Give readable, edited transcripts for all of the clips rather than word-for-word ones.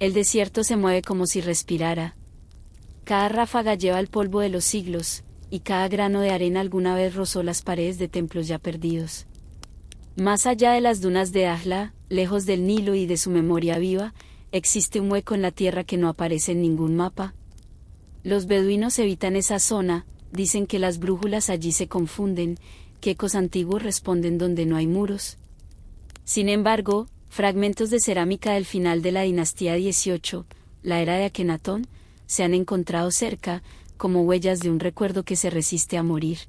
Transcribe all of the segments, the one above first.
El desierto se mueve como si respirara. Cada ráfaga lleva el polvo de los siglos, y cada grano de arena alguna vez rozó las paredes de templos ya perdidos. Más allá de las dunas de Dajla, lejos del Nilo y de su memoria viva, existe un hueco en la tierra que no aparece en ningún mapa. Los beduinos evitan esa zona, dicen que las brújulas allí se confunden, que ecos antiguos responden donde no hay muros. Sin embargo, fragmentos de cerámica del final de la dinastía XVIII, la era de Akenatón, se han encontrado cerca, como huellas de un recuerdo que se resiste a morir.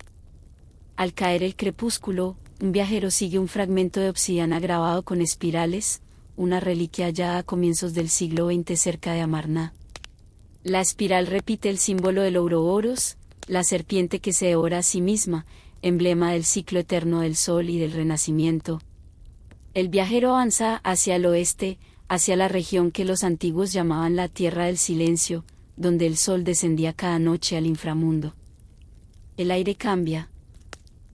Al caer el crepúsculo, un viajero sigue un fragmento de obsidiana grabado con espirales, una reliquia hallada a comienzos del siglo XX cerca de Amarna. La espiral repite el símbolo del Ouroboros, la serpiente que se devora a sí misma, emblema del ciclo eterno del sol y del renacimiento. El viajero avanza hacia el oeste, hacia la región que los antiguos llamaban la Tierra del Silencio, donde el sol descendía cada noche al inframundo. El aire cambia.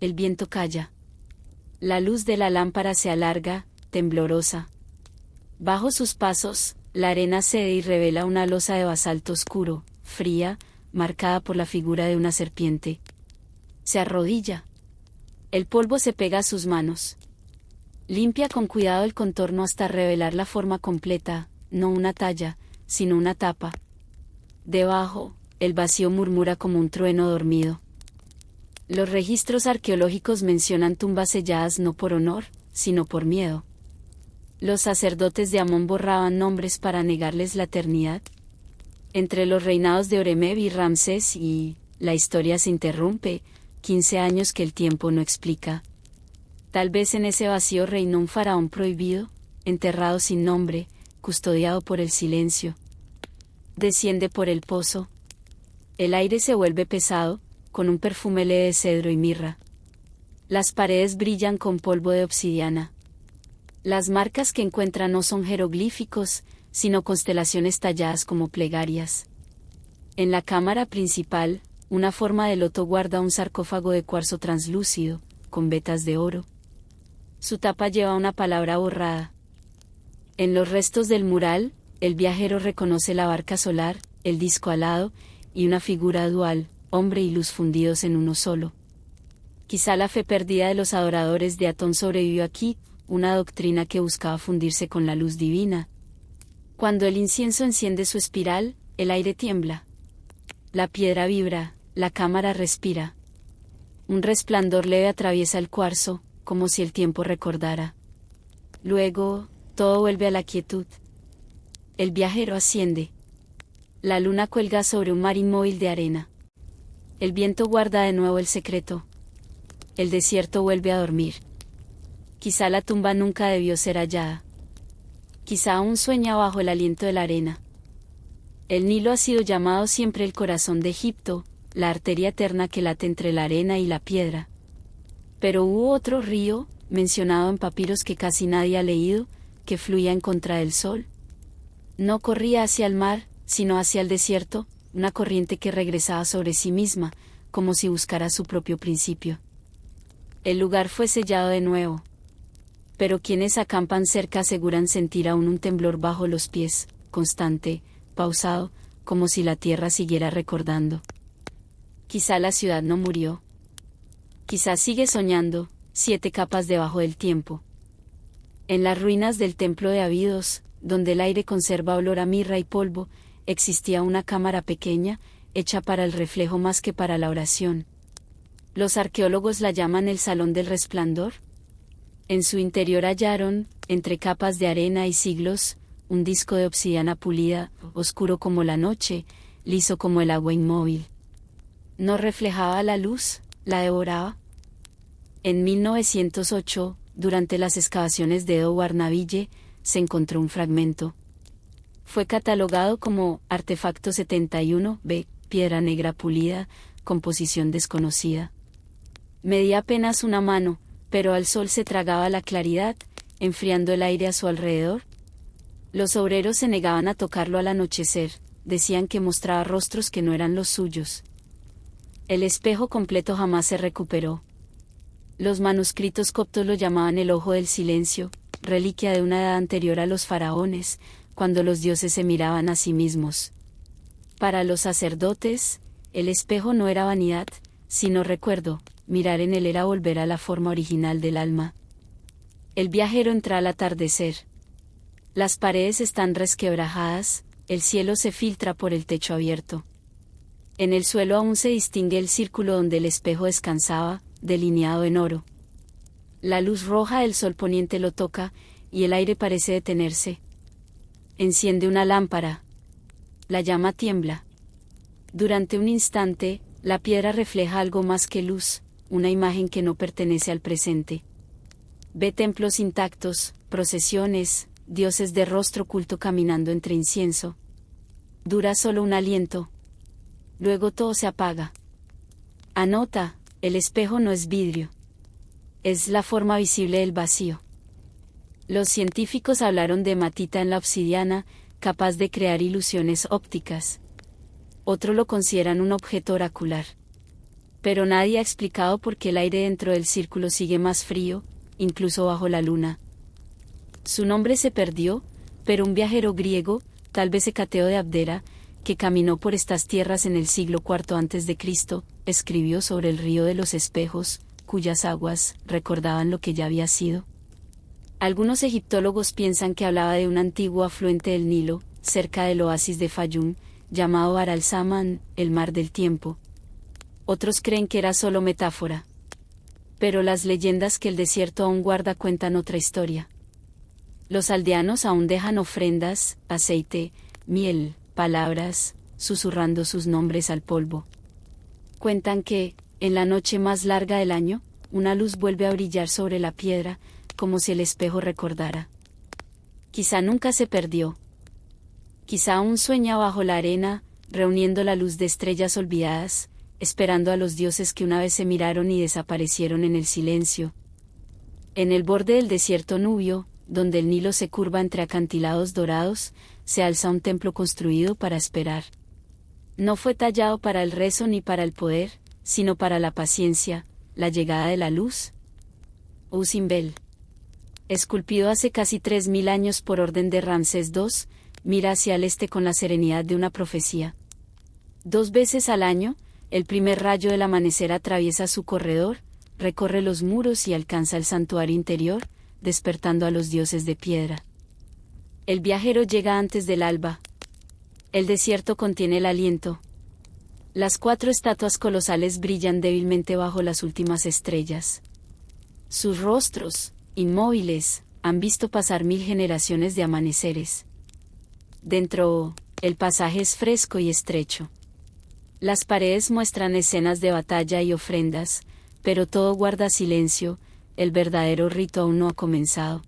El viento calla. La luz de la lámpara se alarga, temblorosa. Bajo sus pasos, la arena cede y revela una losa de basalto oscuro, fría, marcada por la figura de una serpiente. Se arrodilla. El polvo se pega a sus manos. Limpia con cuidado el contorno hasta revelar la forma completa, no una talla, sino una tapa. Debajo, el vacío murmura como un trueno dormido. Los registros arqueológicos mencionan tumbas selladas no por honor, sino por miedo. Los sacerdotes de Amón borraban nombres para negarles la eternidad. Entre los reinados de Oremeb y Ramsés y la historia se interrumpe, 15 años que el tiempo no explica. Tal vez en ese vacío reinó un faraón prohibido, enterrado sin nombre, custodiado por el silencio. Desciende por el pozo. El aire se vuelve pesado, con un perfume leve de cedro y mirra. Las paredes brillan con polvo de obsidiana. Las marcas que encuentra no son jeroglíficos, sino constelaciones talladas como plegarias. En la cámara principal, una forma de loto guarda un sarcófago de cuarzo translúcido, con vetas de oro. Su tapa lleva una palabra borrada. En los restos del mural, el viajero reconoce la barca solar, el disco alado, y una figura dual, hombre y luz fundidos en uno solo. Quizá la fe perdida de los adoradores de Atón sobrevivió aquí, una doctrina que buscaba fundirse con la luz divina. Cuando el incienso enciende su espiral, el aire tiembla. La piedra vibra, la cámara respira. Un resplandor leve atraviesa el cuarzo, como si el tiempo recordara. Luego, todo vuelve a la quietud. El viajero asciende. La luna cuelga sobre un mar inmóvil de arena. El viento guarda de nuevo el secreto. El desierto vuelve a dormir. Quizá la tumba nunca debió ser hallada. Quizá aún sueña bajo el aliento de la arena. El Nilo ha sido llamado siempre el corazón de Egipto, la arteria eterna que late entre la arena y la piedra. Pero hubo otro río, mencionado en papiros que casi nadie ha leído, que fluía en contra del sol. No corría hacia el mar, sino hacia el desierto, una corriente que regresaba sobre sí misma, como si buscara su propio principio. El lugar fue sellado de nuevo. Pero quienes acampan cerca aseguran sentir aún un temblor bajo los pies, constante, pausado, como si la tierra siguiera recordando. Quizá la ciudad no murió. Quizá sigue soñando, 7 capas debajo del tiempo. En las ruinas del templo de Abidos, donde el aire conserva olor a mirra y polvo, existía una cámara pequeña, hecha para el reflejo más que para la oración. Los arqueólogos la llaman el Salón del Resplandor. En su interior hallaron, entre capas de arena y siglos, un disco de obsidiana pulida, oscuro como la noche, liso como el agua inmóvil. ¿No reflejaba la luz? ¿La devoraba? En 1908, durante las excavaciones de Edward Naville, se encontró un fragmento. Fue catalogado como Artefacto 71B, piedra negra pulida, composición desconocida. Medía apenas una mano, pero al sol se tragaba la claridad, enfriando el aire a su alrededor. Los obreros se negaban a tocarlo al anochecer, decían que mostraba rostros que no eran los suyos. El espejo completo jamás se recuperó. Los manuscritos coptos lo llamaban el ojo del silencio, reliquia de una edad anterior a los faraones, cuando los dioses se miraban a sí mismos. Para los sacerdotes, el espejo no era vanidad, sino recuerdo, mirar en él era volver a la forma original del alma. El viajero entra al atardecer. Las paredes están resquebrajadas, el cielo se filtra por el techo abierto. En el suelo aún se distingue el círculo donde el espejo descansaba, delineado en oro. La luz roja del sol poniente lo toca, y el aire parece detenerse. Enciende una lámpara. La llama tiembla. Durante un instante, la piedra refleja algo más que luz, una imagen que no pertenece al presente. Ve templos intactos, procesiones, dioses de rostro oculto caminando entre incienso. Dura solo un aliento. Luego todo se apaga. Anota, el espejo no es vidrio. Es la forma visible del vacío. Los científicos hablaron de hematita en la obsidiana, capaz de crear ilusiones ópticas. Otros lo consideran un objeto oracular. Pero nadie ha explicado por qué el aire dentro del círculo sigue más frío, incluso bajo la luna. Su nombre se perdió, pero un viajero griego, tal vez Hecateo de Abdera, que caminó por estas tierras en el siglo IV a.C., escribió sobre el río de los espejos, cuyas aguas recordaban lo que ya había sido. Algunos egiptólogos piensan que hablaba de un antiguo afluente del Nilo, cerca del oasis de Fayum, llamado Bahr al-Zaman, el mar del tiempo. Otros creen que era solo metáfora. Pero las leyendas que el desierto aún guarda cuentan otra historia. Los aldeanos aún dejan ofrendas, aceite, miel, palabras, susurrando sus nombres al polvo. Cuentan que, en la noche más larga del año, una luz vuelve a brillar sobre la piedra, como si el espejo recordara. Quizá nunca se perdió. Quizá aún sueña bajo la arena, reuniendo la luz de estrellas olvidadas, esperando a los dioses que una vez se miraron y desaparecieron en el silencio. En el borde del desierto nubio, donde el Nilo se curva entre acantilados dorados, se alza un templo construido para esperar. No fue tallado para el rezo ni para el poder, sino para la paciencia, la llegada de la luz. Usimbel. Esculpido hace casi 3000 años por orden de Ramsés II, mira hacia el este con la serenidad de una profecía. 2 veces al año, el primer rayo del amanecer atraviesa su corredor, recorre los muros y alcanza el santuario interior, despertando a los dioses de piedra. El viajero llega antes del alba. El desierto contiene el aliento. Las 4 estatuas colosales brillan débilmente bajo las últimas estrellas. Sus rostros, inmóviles, han visto pasar 1000 generaciones de amaneceres. Dentro, el pasaje es fresco y estrecho. Las paredes muestran escenas de batalla y ofrendas, pero todo guarda silencio, el verdadero rito aún no ha comenzado.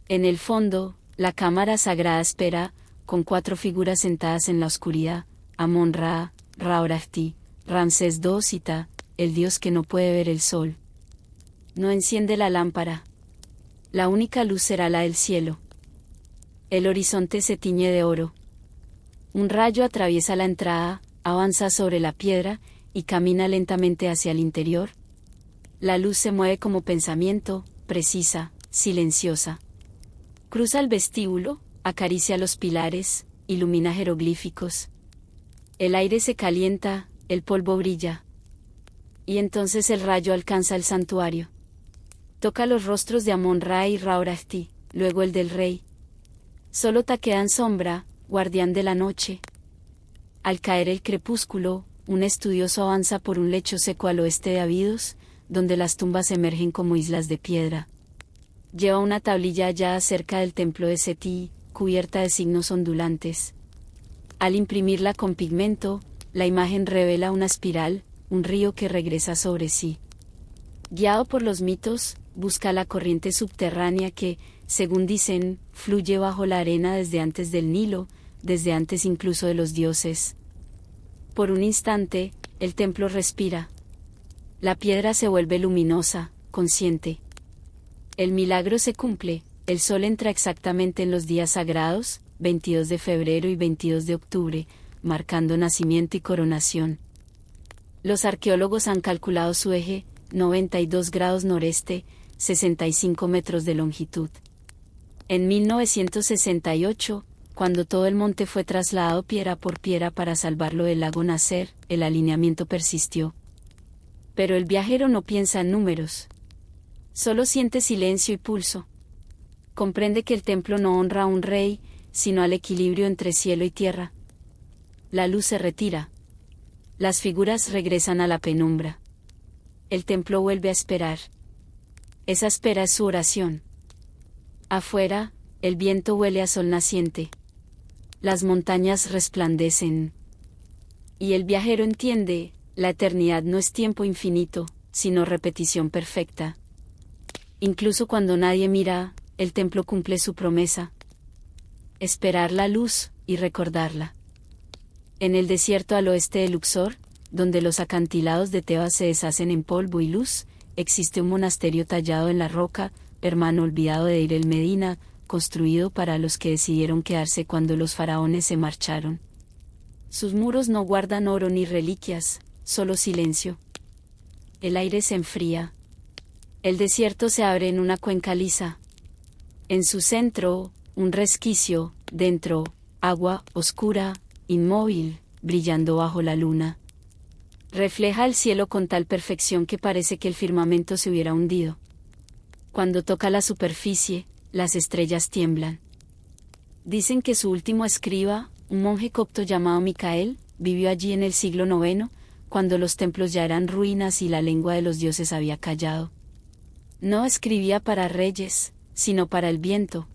En el fondo, la cámara sagrada espera, con 4 figuras sentadas en la oscuridad: Amon-Ra, Ra-Horajti, Ramsés II y Ta, el dios que no puede ver el sol. No enciende la lámpara. La única luz será la del cielo. El horizonte se tiñe de oro. Un rayo atraviesa la entrada, avanza sobre la piedra, y camina lentamente hacia el interior. La luz se mueve como pensamiento, precisa, silenciosa. Cruza el vestíbulo, acaricia los pilares, ilumina jeroglíficos. El aire se calienta, el polvo brilla. Y entonces el rayo alcanza el santuario. Toca los rostros de Amon-Ra y Ra-Horajti, luego el del rey. Solo Ta queda en sombra, guardián de la noche. Al caer el crepúsculo, un estudioso avanza por un lecho seco al oeste de Abidos, donde las tumbas emergen como islas de piedra. Lleva una tablilla hallada cerca del templo de Seti, cubierta de signos ondulantes. Al imprimirla con pigmento, la imagen revela una espiral, un río que regresa sobre sí. Guiado por los mitos, busca la corriente subterránea que, según dicen, fluye bajo la arena desde antes del Nilo, desde antes incluso de los dioses. Por un instante, el templo respira. La piedra se vuelve luminosa, consciente. El milagro se cumple, el sol entra exactamente en los días sagrados, 22 de febrero y 22 de octubre, marcando nacimiento y coronación. Los arqueólogos han calculado su eje, 92 grados noreste, 65 metros de longitud. En 1968, cuando todo el monte fue trasladado piedra por piedra para salvarlo del lago Nasser, el alineamiento persistió. Pero el viajero no piensa en números. Solo siente silencio y pulso. Comprende que el templo no honra a un rey, sino al equilibrio entre cielo y tierra. La luz se retira. Las figuras regresan a la penumbra. El templo vuelve a esperar. Esa espera es su oración. Afuera, el viento huele a sol naciente. Las montañas resplandecen. Y el viajero entiende, la eternidad no es tiempo infinito, sino repetición perfecta. Incluso cuando nadie mira, el templo cumple su promesa. Esperar la luz, y recordarla. En el desierto al oeste de Luxor, donde los acantilados de Tebas se deshacen en polvo y luz, existe un monasterio tallado en la roca, hermano olvidado de Ir el Medina, construido para los que decidieron quedarse cuando los faraones se marcharon. Sus muros no guardan oro ni reliquias, solo silencio. El aire se enfría. El desierto se abre en una cuenca lisa. En su centro, un resquicio, dentro, agua oscura, inmóvil, brillando bajo la luna. Refleja el cielo con tal perfección que parece que el firmamento se hubiera hundido. Cuando toca la superficie, las estrellas tiemblan. Dicen que su último escriba, un monje copto llamado Micael, vivió allí en el siglo IX, cuando los templos ya eran ruinas y la lengua de los dioses había callado. No escribía para reyes, sino para el viento.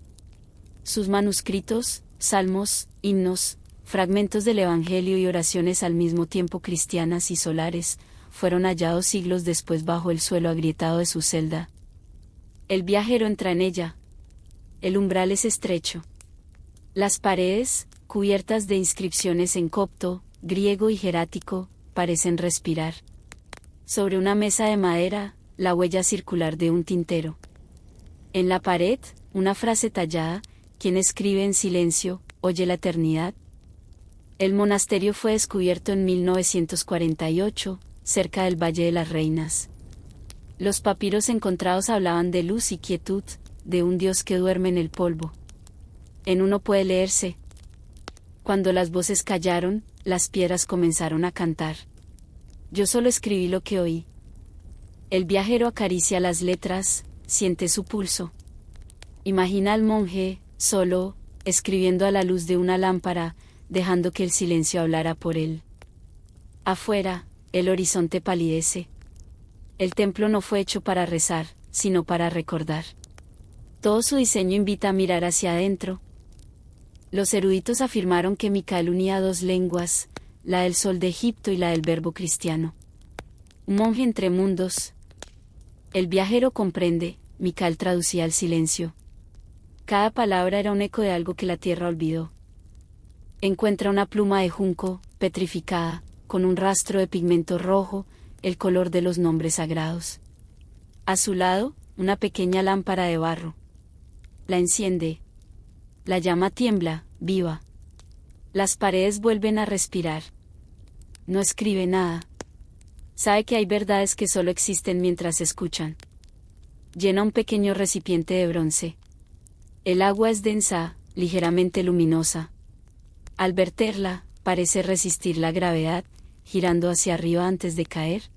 Sus manuscritos, salmos, himnos, fragmentos del Evangelio y oraciones al mismo tiempo cristianas y solares, fueron hallados siglos después bajo el suelo agrietado de su celda. El viajero entra en ella. El umbral es estrecho. Las paredes, cubiertas de inscripciones en copto, griego y jerático, parecen respirar. Sobre una mesa de madera, la huella circular de un tintero. En la pared, una frase tallada: quien escribe en silencio, oye la eternidad. El monasterio fue descubierto en 1948, cerca del Valle de las Reinas. Los papiros encontrados hablaban de luz y quietud, de un Dios que duerme en el polvo. En uno puede leerse: cuando las voces callaron, las piedras comenzaron a cantar. Yo solo escribí lo que oí. El viajero acaricia las letras, siente su pulso. Imagina al monje, solo, escribiendo a la luz de una lámpara, dejando que el silencio hablara por él. Afuera, el horizonte palidece. El templo no fue hecho para rezar, sino para recordar. Todo su diseño invita a mirar hacia adentro. Los eruditos afirmaron que Micael unía dos lenguas, la del sol de Egipto y la del verbo cristiano. Un monje entre mundos. El viajero comprende, Micael traducía el silencio. Cada palabra era un eco de algo que la tierra olvidó. Encuentra una pluma de junco, petrificada, con un rastro de pigmento rojo, el color de los nombres sagrados. A su lado, una pequeña lámpara de barro. La enciende. La llama tiembla, viva. Las paredes vuelven a respirar. No escribe nada. Sabe que hay verdades que solo existen mientras se escuchan. Llena un pequeño recipiente de bronce. El agua es densa, ligeramente luminosa. Al verterla, parece resistir la gravedad, girando hacia arriba antes de caer.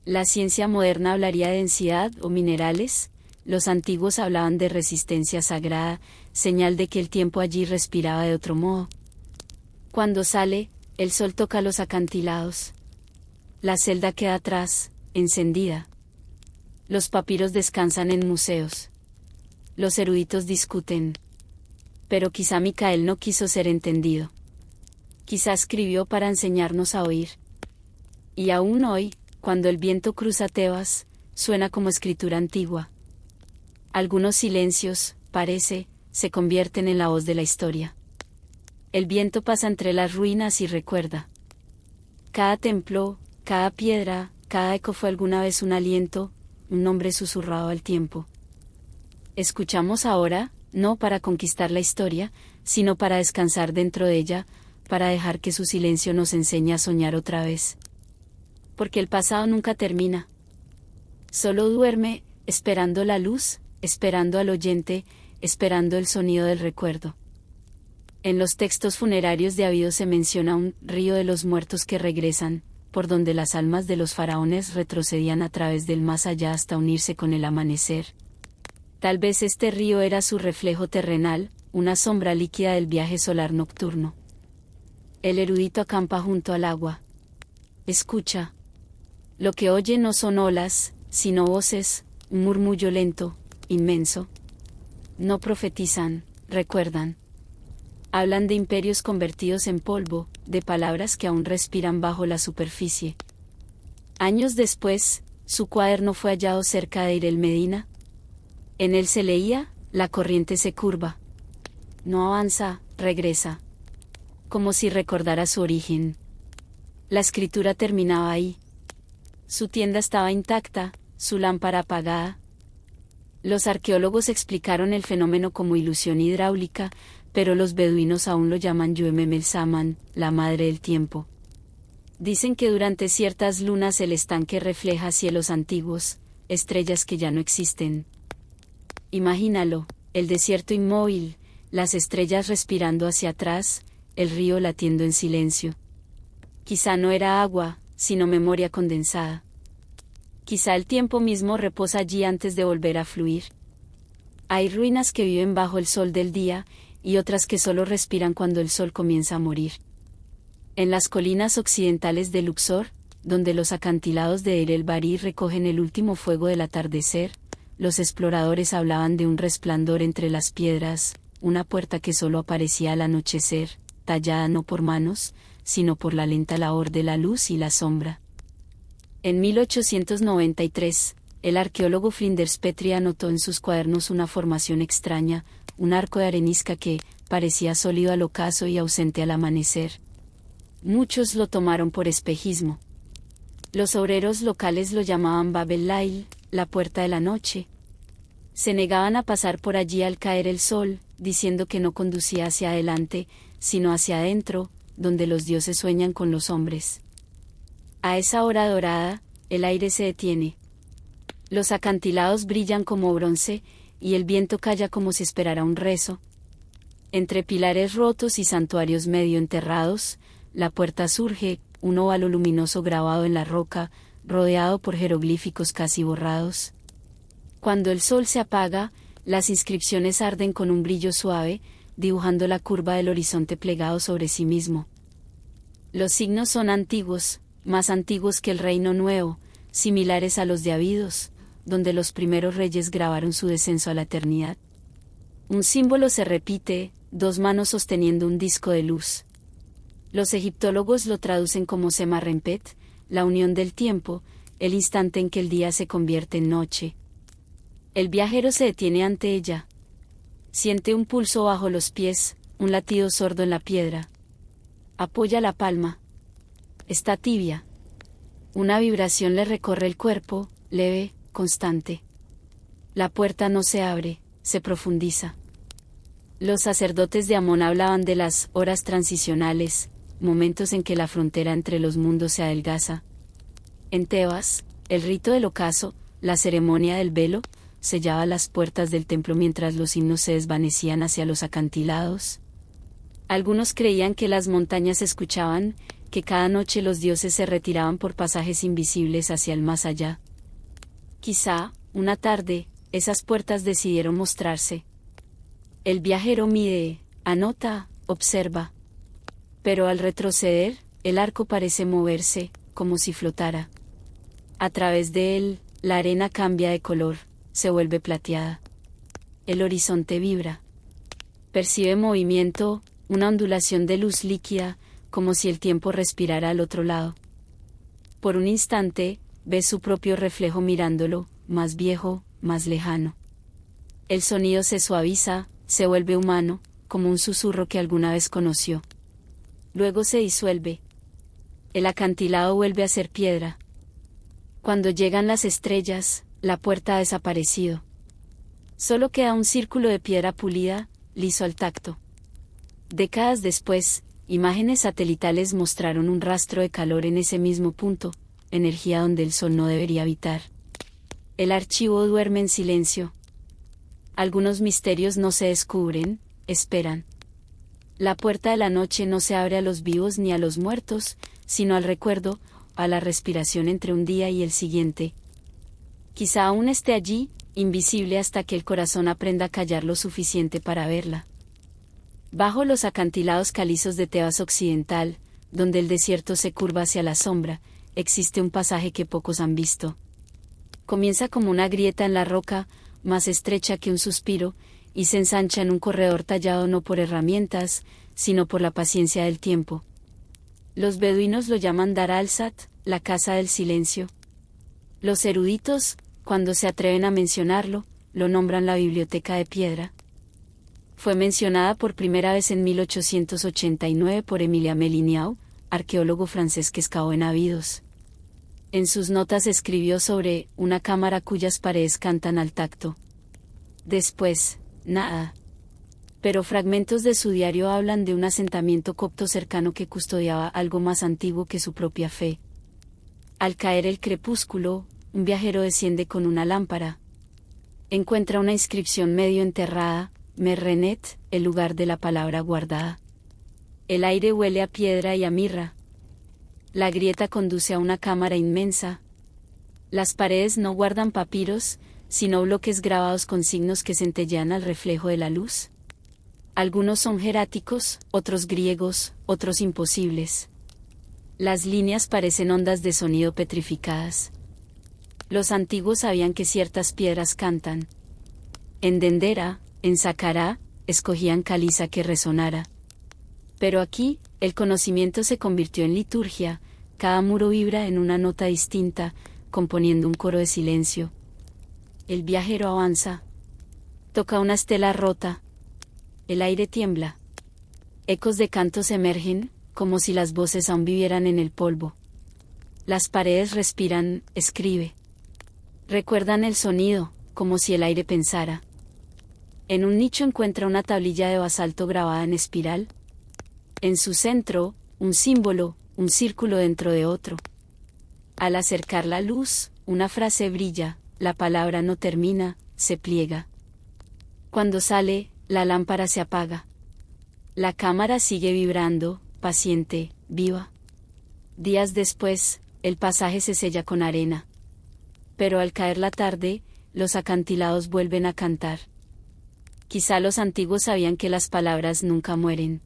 La ciencia moderna hablaría de densidad o minerales, los antiguos hablaban de resistencia sagrada, señal de que el tiempo allí respiraba de otro modo. Cuando sale, el sol toca los acantilados. La celda queda atrás, encendida. Los papiros descansan en museos. Los eruditos discuten. Pero quizá Micael no quiso ser entendido. Quizá escribió para enseñarnos a oír. Y aún hoy, cuando el viento cruza Tebas, suena como escritura antigua. Algunos silencios, parece, se convierten en la voz de la historia. El viento pasa entre las ruinas y recuerda. Cada templo, cada piedra, cada eco fue alguna vez un aliento, un nombre susurrado al tiempo. Escuchamos ahora, no para conquistar la historia, sino para descansar dentro de ella, para dejar que su silencio nos enseñe a soñar otra vez. Porque el pasado nunca termina. Solo duerme, esperando la luz, esperando al oyente, esperando el sonido del recuerdo. En los textos funerarios de Abido se menciona un río de los muertos que regresan, por donde las almas de los faraones retrocedían a través del más allá hasta unirse con el amanecer. Tal vez este río era su reflejo terrenal, una sombra líquida del viaje solar nocturno. El erudito acampa junto al agua. Escucha. Lo que oye no son olas, sino voces, un murmullo lento, inmenso. No profetizan, recuerdan. Hablan de imperios convertidos en polvo, de palabras que aún respiran bajo la superficie. Años después, su cuaderno fue hallado cerca de Ir el Medina. En él se leía, la corriente se curva. No avanza, regresa. Como si recordara su origen. La escritura terminaba ahí. Su tienda estaba intacta, su lámpara apagada. Los arqueólogos explicaron el fenómeno como ilusión hidráulica, pero los beduinos aún lo llaman Yuememel Saman, la madre del tiempo. Dicen que durante ciertas lunas el estanque refleja cielos antiguos, estrellas que ya no existen. Imagínalo, el desierto inmóvil, las estrellas respirando hacia atrás, el río latiendo en silencio. Quizá no era agua, sino memoria condensada. Quizá el tiempo mismo reposa allí antes de volver a fluir. Hay ruinas que viven bajo el sol del día, y otras que solo respiran cuando el sol comienza a morir. En las colinas occidentales de Luxor, donde los acantilados de Deir el-Bahari recogen el último fuego del atardecer, los exploradores hablaban de un resplandor entre las piedras, una puerta que solo aparecía al anochecer, tallada no por manos, sino por la lenta labor de la luz y la sombra. En 1893, el arqueólogo Flinders Petrie anotó en sus cuadernos una formación extraña, un arco de arenisca que parecía sólido al ocaso y ausente al amanecer. Muchos lo tomaron por espejismo. Los obreros locales lo llamaban Bab el-Lail, la puerta de la noche. Se negaban a pasar por allí al caer el sol, diciendo que no conducía hacia adelante, sino hacia adentro, donde los dioses sueñan con los hombres. A esa hora dorada, el aire se detiene. Los acantilados brillan como bronce, y el viento calla como si esperara un rezo. Entre pilares rotos y santuarios medio enterrados, la puerta surge, un óvalo luminoso grabado en la roca, rodeado por jeroglíficos casi borrados. Cuando el sol se apaga, las inscripciones arden con un brillo suave, dibujando la curva del horizonte plegado sobre sí mismo. Los signos son antiguos, más antiguos que el Reino Nuevo, similares a los de Abidos, donde los primeros reyes grabaron su descenso a la eternidad. Un símbolo se repite, dos manos sosteniendo un disco de luz. Los egiptólogos lo traducen como Sema Rempet, la unión del tiempo, el instante en que el día se convierte en noche. El viajero se detiene ante ella. Siente un pulso bajo los pies, un latido sordo en la piedra. Apoya la palma. Está tibia. Una vibración le recorre el cuerpo, leve, constante. La puerta no se abre, se profundiza. Los sacerdotes de Amón hablaban de las horas transicionales, momentos en que la frontera entre los mundos se adelgaza. En Tebas, el rito del ocaso, la ceremonia del velo, sellaba las puertas del templo mientras los himnos se desvanecían hacia los acantilados. Algunos creían que las montañas escuchaban, que cada noche los dioses se retiraban por pasajes invisibles hacia el más allá. Quizá, una tarde, esas puertas decidieron mostrarse. El viajero mide, anota, observa. Pero al retroceder, el arco parece moverse, como si flotara. A través de él, la arena cambia de color, se vuelve plateada. El horizonte vibra. Percibe movimiento, una ondulación de luz líquida, como si el tiempo respirara al otro lado. Por un instante, ve su propio reflejo mirándolo, más viejo, más lejano. El sonido se suaviza, se vuelve humano, como un susurro que alguna vez conoció. Luego se disuelve. El acantilado vuelve a ser piedra. Cuando llegan las estrellas, la puerta ha desaparecido. Solo queda un círculo de piedra pulida, liso al tacto. Décadas después, imágenes satelitales mostraron un rastro de calor en ese mismo punto, energía donde el sol no debería habitar. El archivo duerme en silencio. Algunos misterios no se descubren, esperan. La puerta de la noche no se abre a los vivos ni a los muertos, sino al recuerdo, a la respiración entre un día y el siguiente. Quizá aún esté allí, invisible hasta que el corazón aprenda a callar lo suficiente para verla. Bajo los acantilados calizos de Tebas occidental, donde el desierto se curva hacia la sombra, existe un pasaje que pocos han visto. Comienza como una grieta en la roca, más estrecha que un suspiro, y se ensancha en un corredor tallado no por herramientas, sino por la paciencia del tiempo. Los beduinos lo llaman Dar al-Sat, la casa del silencio. Los eruditos, cuando se atreven a mencionarlo, lo nombran la biblioteca de piedra. Fue mencionada por primera vez en 1889 por Emilia Melineau, arqueólogo francés que excavó en Abidos. En sus notas escribió sobre una cámara cuyas paredes cantan al tacto. Después, nada. Pero fragmentos de su diario hablan de un asentamiento copto cercano que custodiaba algo más antiguo que su propia fe. Al caer el crepúsculo, un viajero desciende con una lámpara. Encuentra una inscripción medio enterrada, Merrenet, el lugar de la palabra guardada. El aire huele a piedra y a mirra. La grieta conduce a una cámara inmensa. Las paredes no guardan papiros, sino bloques grabados con signos que centellean al reflejo de la luz. Algunos son jeráticos, otros griegos, otros imposibles. Las líneas parecen ondas de sonido petrificadas. Los antiguos sabían que ciertas piedras cantan. En Dendera, en Saqqara, escogían caliza que resonara. Pero aquí, el conocimiento se convirtió en liturgia, cada muro vibra en una nota distinta, componiendo un coro de silencio. El viajero avanza. Toca una estela rota. El aire tiembla. Ecos de cantos emergen, como si las voces aún vivieran en el polvo. Las paredes respiran, escribe. Recuerdan el sonido, como si el aire pensara. En un nicho encuentra una tablilla de basalto grabada en espiral. En su centro, un símbolo, un círculo dentro de otro. Al acercar la luz, una frase brilla, la palabra no termina, se pliega. Cuando sale, la lámpara se apaga. La cámara sigue vibrando, paciente, viva. Días después, el pasaje se sella con arena. Pero al caer la tarde, los acantilados vuelven a cantar. Quizá los antiguos sabían que las palabras nunca mueren.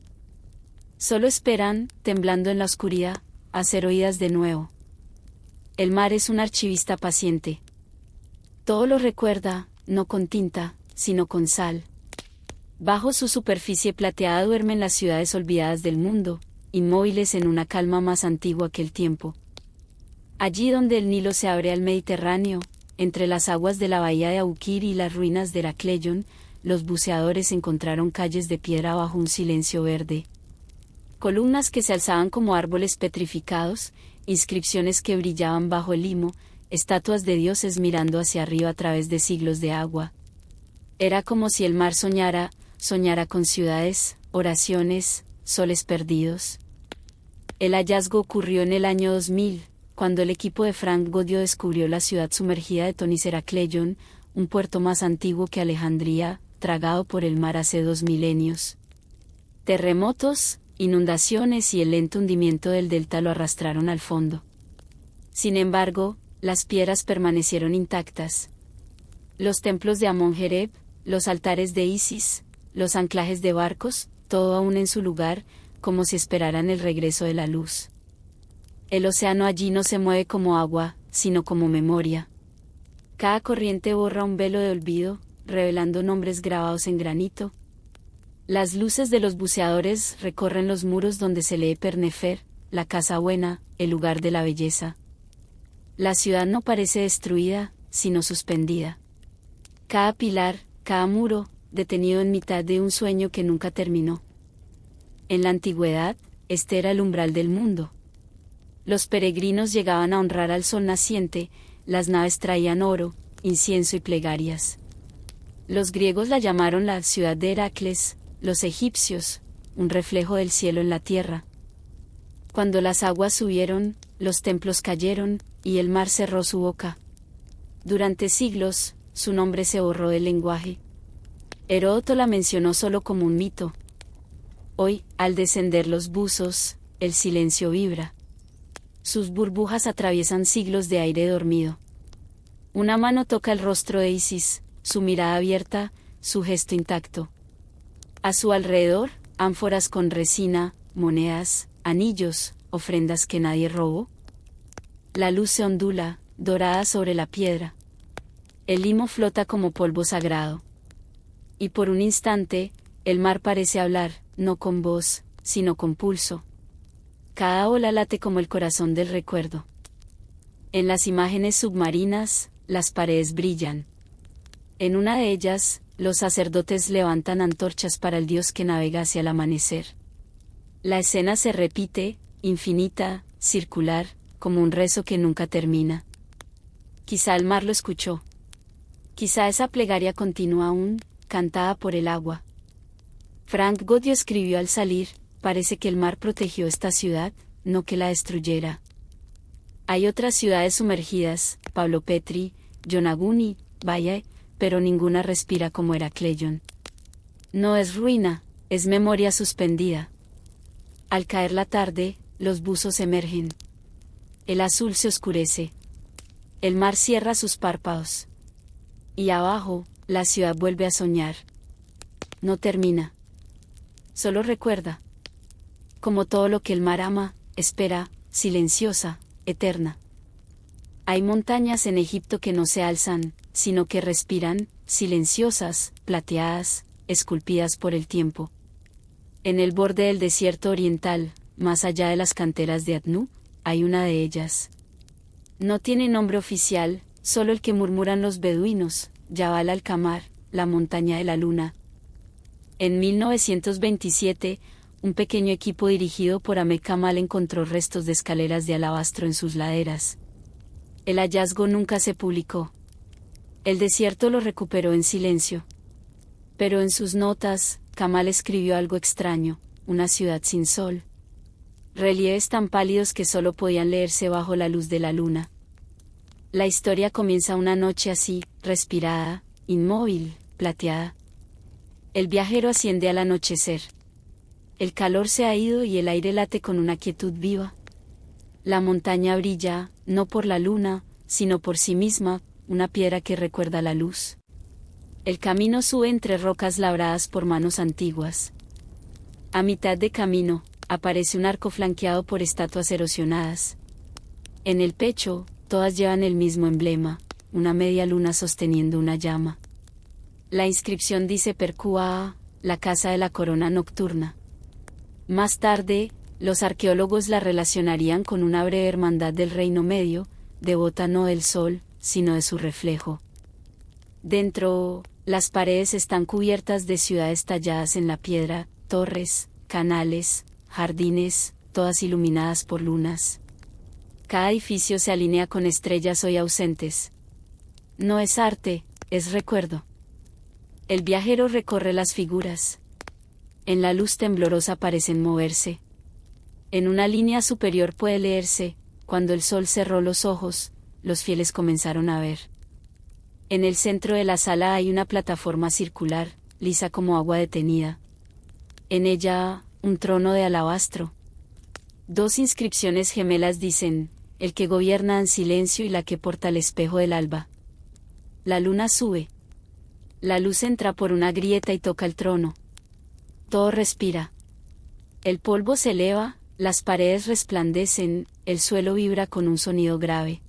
Solo esperan, temblando en la oscuridad, a ser oídas de nuevo. El mar es un archivista paciente. Todo lo recuerda, no con tinta, sino con sal. Bajo su superficie plateada duermen las ciudades olvidadas del mundo, inmóviles en una calma más antigua que el tiempo. Allí donde el Nilo se abre al Mediterráneo, entre las aguas de la bahía de Aukir y las ruinas de Heracleion, los buceadores encontraron calles de piedra bajo un silencio verde. Columnas que se alzaban como árboles petrificados, inscripciones que brillaban bajo el limo, estatuas de dioses mirando hacia arriba a través de siglos de agua. Era como si el mar soñara con ciudades, oraciones, soles perdidos. El hallazgo ocurrió en el año 2000, cuando el equipo de Frank Godio descubrió la ciudad sumergida de Tonis Heracleion, un puerto más antiguo que Alejandría, tragado por el mar hace 2 milenios. Terremotos, inundaciones y el lento hundimiento del delta lo arrastraron al fondo. Sin embargo, las piedras permanecieron intactas. Los templos de Amon-Hereb, los altares de Isis, los anclajes de barcos, todo aún en su lugar, como si esperaran el regreso de la luz. El océano allí no se mueve como agua, sino como memoria. Cada corriente borra un velo de olvido, revelando nombres grabados en granito. Las luces de los buceadores recorren los muros donde se lee Pernefer, la casa buena, el lugar de la belleza. La ciudad no parece destruida, sino suspendida. Cada pilar, cada muro, detenido en mitad de un sueño que nunca terminó. En la antigüedad, este era el umbral del mundo. Los peregrinos llegaban a honrar al sol naciente, las naves traían oro, incienso y plegarias. Los griegos la llamaron la ciudad de Heracles, los egipcios, un reflejo del cielo en la tierra. Cuando las aguas subieron, los templos cayeron, y el mar cerró su boca. Durante siglos, su nombre se borró del lenguaje. Heródoto la mencionó solo como un mito. Hoy, al descender los buzos, el silencio vibra. Sus burbujas atraviesan siglos de aire dormido. Una mano toca el rostro de Isis, su mirada abierta, su gesto intacto. A su alrededor, ánforas con resina, monedas, anillos, ofrendas que nadie robó. La luz se ondula, dorada sobre la piedra. El limo flota como polvo sagrado. Y por un instante, el mar parece hablar, no con voz, sino con pulso. Cada ola late como el corazón del recuerdo. En las imágenes submarinas, las paredes brillan. En una de ellas, los sacerdotes levantan antorchas para el dios que navega hacia el amanecer. La escena se repite, infinita, circular, como un rezo que nunca termina. Quizá el mar lo escuchó. Quizá esa plegaria continúa aún, cantada por el agua. Frank Godio escribió al salir, parece que el mar protegió esta ciudad, no que la destruyera. Hay otras ciudades sumergidas, Pablo Petri, Yonaguni, Valle, pero ninguna respira como Heracleion. No es ruina, es memoria suspendida. Al caer la tarde, los buzos emergen. El azul se oscurece. El mar cierra sus párpados. Y abajo, la ciudad vuelve a soñar. No termina. Solo recuerda. Como todo lo que el mar ama, espera, silenciosa, eterna. Hay montañas en Egipto que no se alzan, sino que respiran, silenciosas, plateadas, esculpidas por el tiempo. En el borde del desierto oriental, más allá de las canteras de Atnu, hay una de ellas. No tiene nombre oficial, solo el que murmuran los beduinos, Jabal al-Qamar, la montaña de la luna. En 1927, un pequeño equipo dirigido por Ahmed Kamal encontró restos de escaleras de alabastro en sus laderas. El hallazgo nunca se publicó. El desierto lo recuperó en silencio. Pero en sus notas, Kamal escribió algo extraño, una ciudad sin sol. Relieves tan pálidos que solo podían leerse bajo la luz de la luna. La historia comienza una noche así, respirada, inmóvil, plateada. El viajero asciende al anochecer. El calor se ha ido y el aire late con una quietud viva. La montaña brilla, no por la luna, sino por sí misma, una piedra que recuerda la luz. El camino sube entre rocas labradas por manos antiguas. A mitad de camino, aparece un arco flanqueado por estatuas erosionadas. En el pecho, todas llevan el mismo emblema, una media luna sosteniendo una llama. La inscripción dice Perkua, la casa de la corona nocturna. Más tarde, los arqueólogos la relacionarían con una breve hermandad del Reino Medio, devota no del sol, sino de su reflejo. Dentro, las paredes están cubiertas de ciudades talladas en la piedra, torres, canales, jardines, todas iluminadas por lunas. Cada edificio se alinea con estrellas hoy ausentes. No es arte, es recuerdo. El viajero recorre las figuras. En la luz temblorosa parecen moverse. En una línea superior puede leerse, cuando el sol cerró los ojos, los fieles comenzaron a ver. En el centro de la sala hay una plataforma circular, lisa como agua detenida. En ella, un trono de alabastro. Dos inscripciones gemelas dicen, el que gobierna en silencio y la que porta el espejo del alba. La luna sube. La luz entra por una grieta y toca el trono. Todo respira. El polvo se eleva, las paredes resplandecen, el suelo vibra con un sonido grave.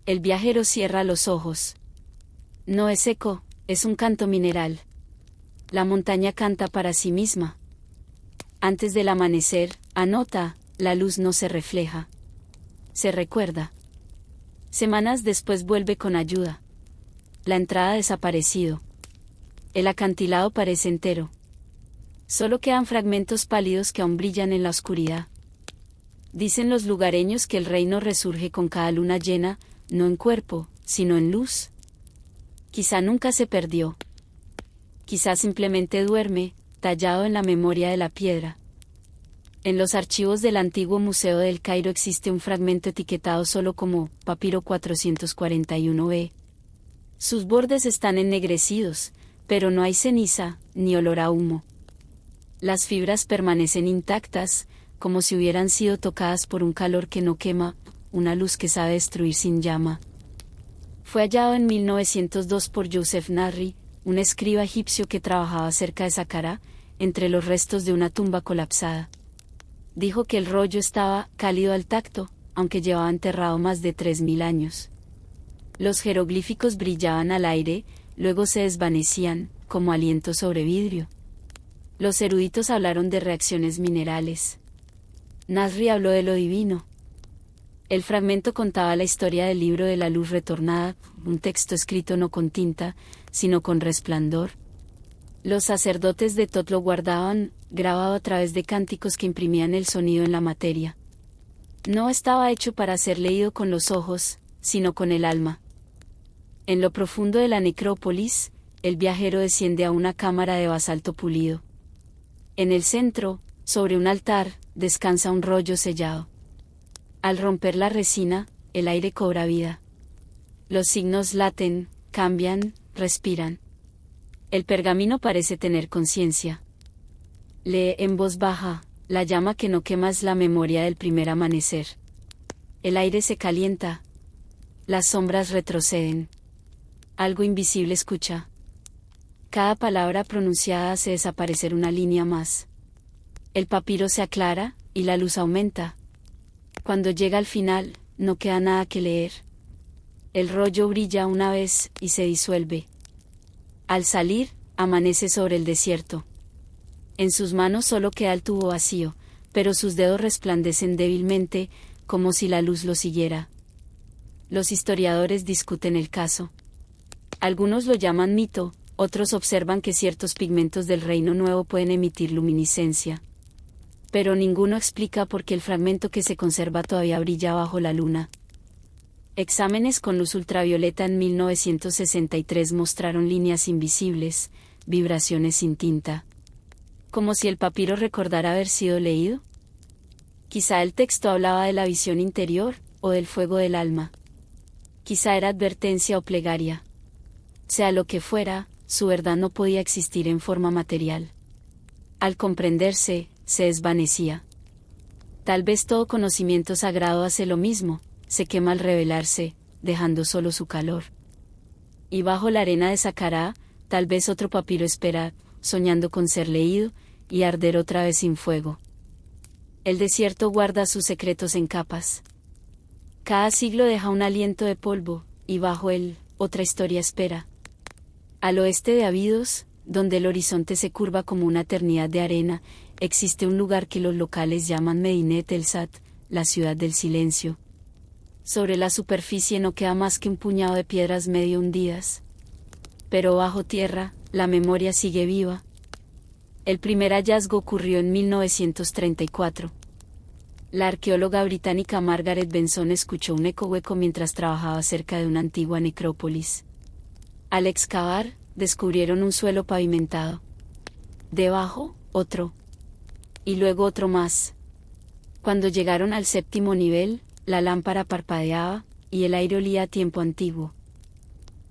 El viajero cierra los ojos. No es eco, es un canto mineral. La montaña canta para sí misma. Antes del amanecer, anota, la luz no se refleja. Se recuerda. Semanas después vuelve con ayuda. La entrada ha desaparecido. El acantilado parece entero. Solo quedan fragmentos pálidos que aún brillan en la oscuridad. Dicen los lugareños que el reino resurge con cada luna llena, no en cuerpo, sino en luz. Quizá nunca se perdió. Quizá simplemente duerme, tallado en la memoria de la piedra. En los archivos del antiguo Museo del Cairo existe un fragmento etiquetado solo como Papiro 441b. Sus bordes están ennegrecidos, pero no hay ceniza, ni olor a humo. Las fibras permanecen intactas, como si hubieran sido tocadas por un calor que no quema, una luz que sabe destruir sin llama. Fue hallado en 1902 por Joseph Nasri, un escriba egipcio que trabajaba cerca de Saqqara, entre los restos de una tumba colapsada. Dijo que el rollo estaba cálido al tacto, aunque llevaba enterrado más de 3000 años. Los jeroglíficos brillaban al aire, luego se desvanecían, como aliento sobre vidrio. Los eruditos hablaron de reacciones minerales. Nasri habló de lo divino. El fragmento contaba la historia del libro de la luz retornada, un texto escrito no con tinta, sino con resplandor. Los sacerdotes de Tot lo guardaban, grabado a través de cánticos que imprimían el sonido en la materia. No estaba hecho para ser leído con los ojos, sino con el alma. En lo profundo de la necrópolis, el viajero desciende a una cámara de basalto pulido. En el centro, sobre un altar, descansa un rollo sellado. Al romper la resina, el aire cobra vida. Los signos laten, cambian, respiran. El pergamino parece tener conciencia. Lee en voz baja, la llama que no quema es la memoria del primer amanecer. El aire se calienta. Las sombras retroceden. Algo invisible escucha. Cada palabra pronunciada hace desaparecer una línea más. El papiro se aclara, y la luz aumenta. Cuando llega al final, no queda nada que leer. El rollo brilla una vez, y se disuelve. Al salir, amanece sobre el desierto. En sus manos solo queda el tubo vacío, pero sus dedos resplandecen débilmente, como si la luz lo siguiera. Los historiadores discuten el caso. Algunos lo llaman mito, otros observan que ciertos pigmentos del Reino Nuevo pueden emitir luminiscencia. Pero ninguno explica por qué el fragmento que se conserva todavía brilla bajo la luna. Exámenes con luz ultravioleta en 1963 mostraron líneas invisibles, vibraciones sin tinta. Como si el papiro recordara haber sido leído. Quizá el texto hablaba de la visión interior, o del fuego del alma. Quizá era advertencia o plegaria. Sea lo que fuera, su verdad no podía existir en forma material. Al comprenderse, se desvanecía. Tal vez todo conocimiento sagrado hace lo mismo, se quema al revelarse, dejando solo su calor. Y bajo la arena de Saqqara, tal vez otro papiro espera, soñando con ser leído, y arder otra vez sin fuego. El desierto guarda sus secretos en capas. Cada siglo deja un aliento de polvo, y bajo él, otra historia espera. Al oeste de Abidos, donde el horizonte se curva como una eternidad de arena, existe un lugar que los locales llaman Medinet el Sat, la ciudad del silencio. Sobre la superficie no queda más que un puñado de piedras medio hundidas. Pero bajo tierra, la memoria sigue viva. El primer hallazgo ocurrió en 1934. La arqueóloga británica Margaret Benson escuchó un eco hueco mientras trabajaba cerca de una antigua necrópolis. Al excavar, descubrieron un suelo pavimentado. Debajo, otro. Y luego otro más. Cuando llegaron al 7º nivel, la lámpara parpadeaba, y el aire olía a tiempo antiguo.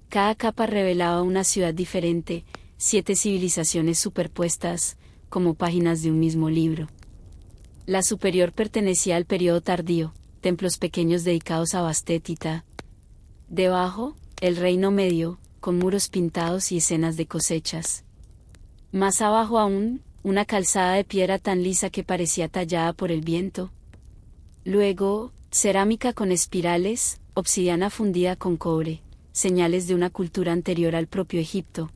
Cada capa revelaba una ciudad diferente, 7 civilizaciones superpuestas, como páginas de un mismo libro. La superior pertenecía al periodo tardío, templos pequeños dedicados a Bastet y Ta. Debajo, el reino medio, con muros pintados y escenas de cosechas. Más abajo aún, una calzada de piedra tan lisa que parecía tallada por el viento. Luego, cerámica con espirales, obsidiana fundida con cobre, señales de una cultura anterior al propio Egipto.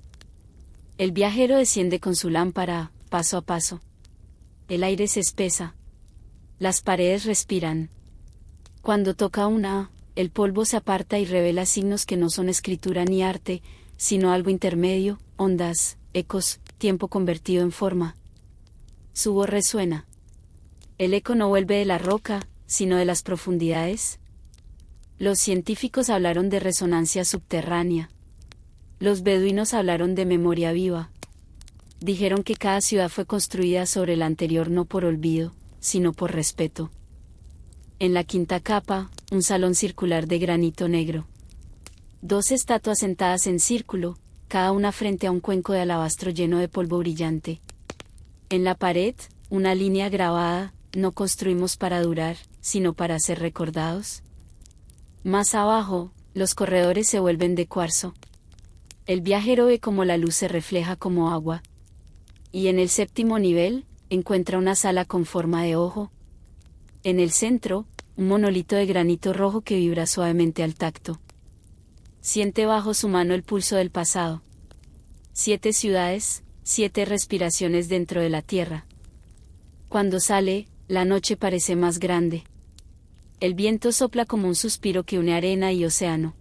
El viajero desciende con su lámpara, paso a paso. El aire se espesa. Las paredes respiran. Cuando toca una, el polvo se aparta y revela signos que no son escritura ni arte, sino algo intermedio, ondas, ecos, tiempo convertido en forma. Su voz resuena. El eco no vuelve de la roca, sino de las profundidades. Los científicos hablaron de resonancia subterránea. Los beduinos hablaron de memoria viva. Dijeron que cada ciudad fue construida sobre la anterior no por olvido, sino por respeto. En la 5ª capa, un salón circular de granito negro. 2 estatuas sentadas en círculo, cada una frente a un cuenco de alabastro lleno de polvo brillante. En la pared, una línea grabada: no construimos para durar, sino para ser recordados. Más abajo, los corredores se vuelven de cuarzo. El viajero ve cómo la luz se refleja como agua. Y en el séptimo nivel, encuentra una sala con forma de ojo. En el centro, un monolito de granito rojo que vibra suavemente al tacto. Siente bajo su mano el pulso del pasado. 7 ciudades, 7 respiraciones dentro de la tierra. Cuando sale, la noche parece más grande. El viento sopla como un suspiro que une arena y océano.